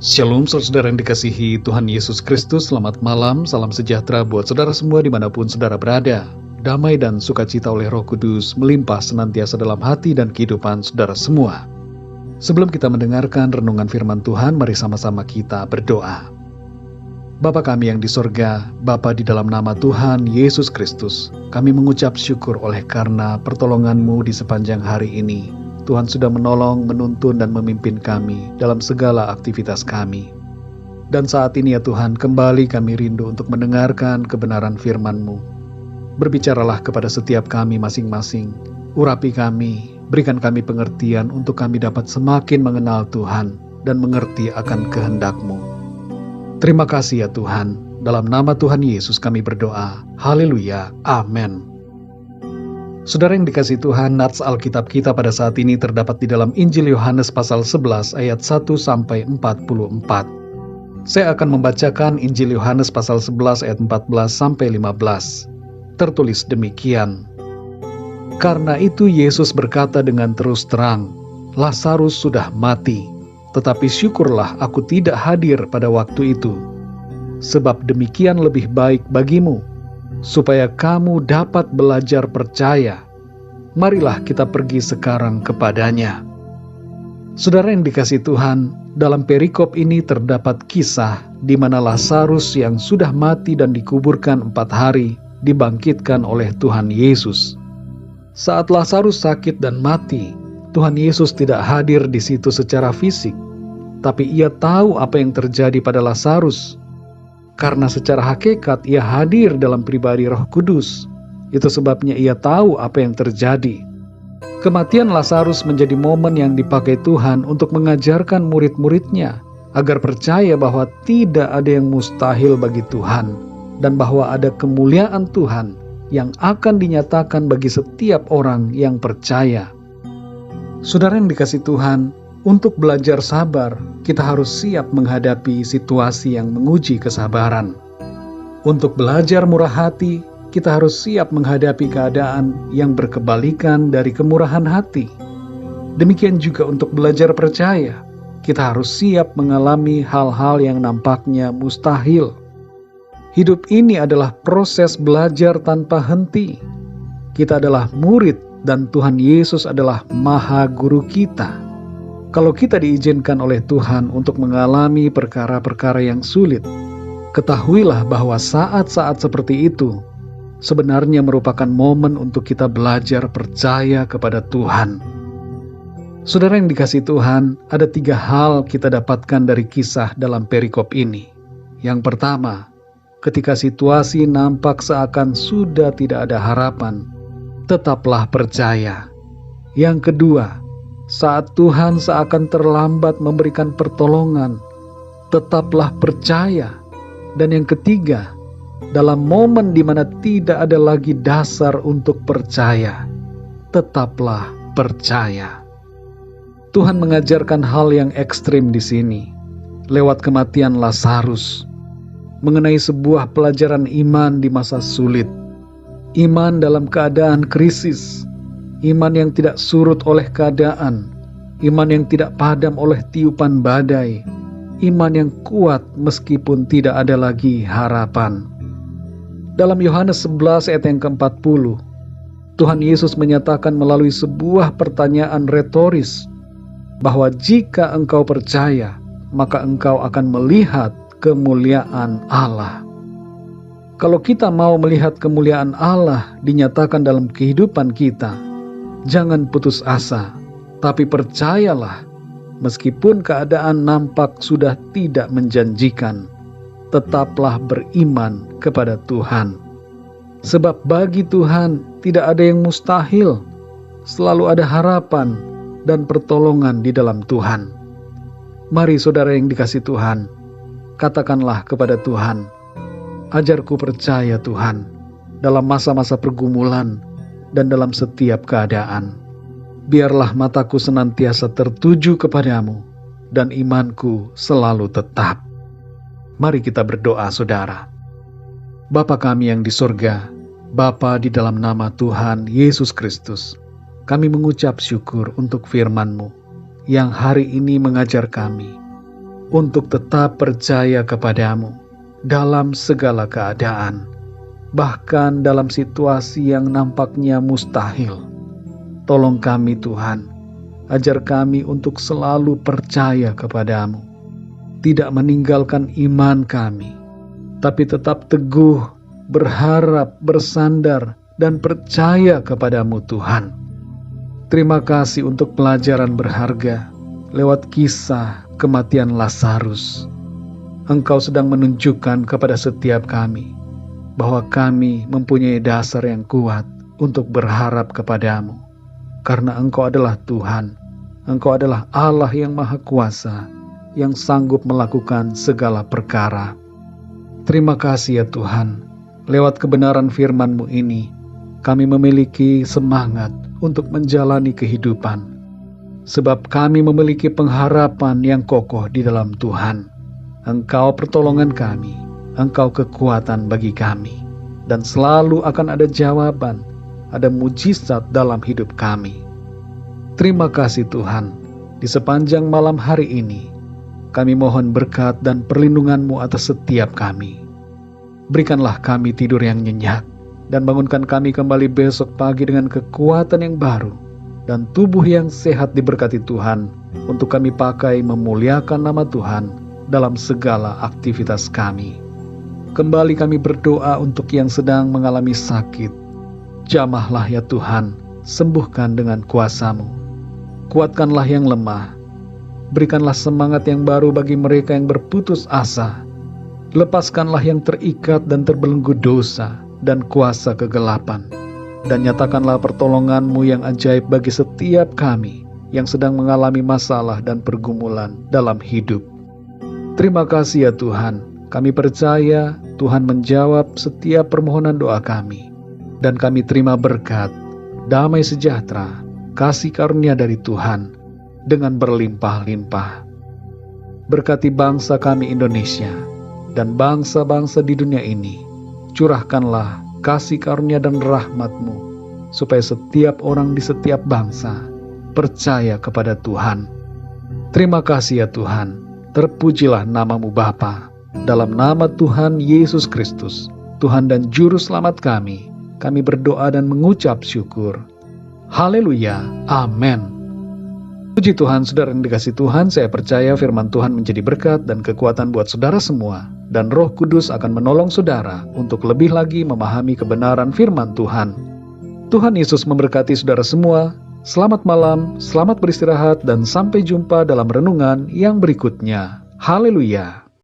Shalom saudara yang dikasihi Tuhan Yesus Kristus, selamat malam, salam sejahtera buat saudara semua dimanapun saudara berada. Damai dan sukacita oleh Roh Kudus melimpah senantiasa dalam hati dan kehidupan saudara semua. Sebelum kita mendengarkan renungan firman Tuhan, mari sama-sama kita berdoa. Bapa kami yang di sorga, Bapa di dalam nama Tuhan Yesus Kristus, kami mengucap syukur oleh karena pertolongan-Mu di sepanjang hari ini. Tuhan sudah menolong, menuntun, dan memimpin kami dalam segala aktivitas kami. Dan saat ini ya Tuhan, kembali kami rindu untuk mendengarkan kebenaran firman-Mu. Berbicaralah kepada setiap kami masing-masing, urapi kami, berikan kami pengertian untuk kami dapat semakin mengenal Tuhan dan mengerti akan kehendak-Mu. Terima kasih ya Tuhan, dalam nama Tuhan Yesus kami berdoa. Haleluya, amin. Saudara yang dikasihi Tuhan, nats Alkitab kita pada saat ini terdapat di dalam Injil Yohanes pasal 11 ayat 1-44. Saya akan membacakan Injil Yohanes pasal 11 ayat 14-15. Tertulis demikian. Karena itu Yesus berkata dengan terus terang, Lazarus sudah mati, tetapi syukurlah aku tidak hadir pada waktu itu. Sebab demikian lebih baik bagimu, supaya kamu dapat belajar percaya. Marilah kita pergi sekarang kepadanya. Saudara yang dikasihi Tuhan, dalam perikop ini terdapat kisah di mana Lazarus yang sudah mati dan dikuburkan 4 hari dibangkitkan oleh Tuhan Yesus. Saat Lazarus sakit dan mati, Tuhan Yesus tidak hadir di situ secara fisik, tapi ia tahu apa yang terjadi pada Lazarus. Karena secara hakikat ia hadir dalam pribadi Roh Kudus. Itu sebabnya ia tahu apa yang terjadi. Kematian Lazarus menjadi momen yang dipakai Tuhan untuk mengajarkan murid-muridnya agar percaya bahwa tidak ada yang mustahil bagi Tuhan dan bahwa ada kemuliaan Tuhan yang akan dinyatakan bagi setiap orang yang percaya. Saudara yang dikasihi Tuhan, untuk belajar sabar, kita harus siap menghadapi situasi yang menguji kesabaran. Untuk belajar murah hati, kita harus siap menghadapi keadaan yang berkebalikan dari kemurahan hati. Demikian juga untuk belajar percaya, kita harus siap mengalami hal-hal yang nampaknya mustahil. Hidup ini adalah proses belajar tanpa henti. Kita adalah murid dan Tuhan Yesus adalah Maha Guru kita. Kalau kita diizinkan oleh Tuhan untuk mengalami perkara-perkara yang sulit, ketahuilah bahwa saat-saat seperti itu sebenarnya merupakan momen untuk kita belajar percaya kepada Tuhan. Saudara yang dikasihi Tuhan, ada 3 hal kita dapatkan dari kisah dalam perikop ini. Yang pertama, ketika situasi nampak seakan sudah tidak ada harapan, tetaplah percaya. Yang kedua, saat Tuhan seakan terlambat memberikan pertolongan, tetaplah percaya. Dan yang ketiga, dalam momen di mana tidak ada lagi dasar untuk percaya, tetaplah percaya. Tuhan mengajarkan hal yang ekstrim di sini, lewat kematian Lazarus, mengenai sebuah pelajaran iman di masa sulit, iman dalam keadaan krisis, iman yang tidak surut oleh keadaan, iman yang tidak padam oleh tiupan badai, iman yang kuat meskipun tidak ada lagi harapan. Dalam Yohanes 11 ayat yang ke-40, Tuhan Yesus menyatakan melalui sebuah pertanyaan retoris, bahwa jika engkau percaya, maka engkau akan melihat kemuliaan Allah. Kalau kita mau melihat kemuliaan Allah dinyatakan dalam kehidupan kita, jangan putus asa, tapi percayalah, meskipun keadaan nampak sudah tidak menjanjikan, tetaplah beriman kepada Tuhan. Sebab bagi Tuhan tidak ada yang mustahil, selalu ada harapan dan pertolongan di dalam Tuhan. Mari saudara yang dikasihi Tuhan, katakanlah kepada Tuhan, ajarku percaya Tuhan, dalam masa-masa pergumulan dan dalam setiap keadaan. Biarlah mataku senantiasa tertuju kepadamu dan imanku selalu tetap. Mari kita berdoa saudara. Bapa kami yang di sorga, Bapa di dalam nama Tuhan Yesus Kristus, kami mengucap syukur untuk firman-Mu yang hari ini mengajar kami untuk tetap percaya kepadamu dalam segala keadaan, bahkan dalam situasi yang nampaknya mustahil. Tolong kami Tuhan, ajar kami untuk selalu percaya kepadamu, tidak meninggalkan iman kami, tapi tetap teguh, berharap, bersandar, dan percaya kepadamu Tuhan. Terima kasih untuk pelajaran berharga lewat kisah kematian Lazarus. Engkau sedang menunjukkan kepada setiap kami bahwa kami mempunyai dasar yang kuat untuk berharap kepadamu. Karena Engkau adalah Tuhan, Engkau adalah Allah yang Maha Kuasa, yang sanggup melakukan segala perkara. Terima kasih ya Tuhan, lewat kebenaran firman-Mu ini, kami memiliki semangat untuk menjalani kehidupan. Sebab kami memiliki pengharapan yang kokoh di dalam Tuhan. Engkau pertolongan kami, Engkau kekuatan bagi kami, dan selalu akan ada jawaban, ada mujizat dalam hidup kami. Terima kasih Tuhan, di sepanjang malam hari ini, kami mohon berkat dan perlindungan-Mu atas setiap kami. Berikanlah kami tidur yang nyenyak, dan bangunkan kami kembali besok pagi dengan kekuatan yang baru, dan tubuh yang sehat diberkati Tuhan, untuk kami pakai memuliakan nama Tuhan dalam segala aktivitas kami. Kembali kami berdoa untuk yang sedang mengalami sakit. Jamahlah ya Tuhan, sembuhkan dengan kuasa-Mu. Kuatkanlah yang lemah. Berikanlah semangat yang baru bagi mereka yang berputus asa. Lepaskanlah yang terikat dan terbelenggu dosa dan kuasa kegelapan. Dan nyatakanlah pertolongan-Mu yang ajaib bagi setiap kami yang sedang mengalami masalah dan pergumulan dalam hidup. Terima kasih ya Tuhan, kami percaya Tuhan menjawab setiap permohonan doa kami. Dan kami terima berkat, damai sejahtera, kasih karunia dari Tuhan dengan berlimpah-limpah. Berkati bangsa kami Indonesia dan bangsa-bangsa di dunia ini. Curahkanlah kasih karunia dan rahmat-Mu, supaya setiap orang di setiap bangsa percaya kepada Tuhan. Terima kasih ya Tuhan, terpujilah nama-Mu Bapa. Dalam nama Tuhan Yesus Kristus, Tuhan dan Juru Selamat kami berdoa dan mengucap syukur. Haleluya, amin. Puji Tuhan, saudara yang dikasihi Tuhan, saya percaya firman Tuhan menjadi berkat dan kekuatan buat saudara semua, dan Roh Kudus akan menolong saudara untuk lebih lagi memahami kebenaran firman Tuhan. Tuhan Yesus memberkati saudara semua. Selamat malam, selamat beristirahat, dan sampai jumpa dalam renungan yang berikutnya. Haleluya.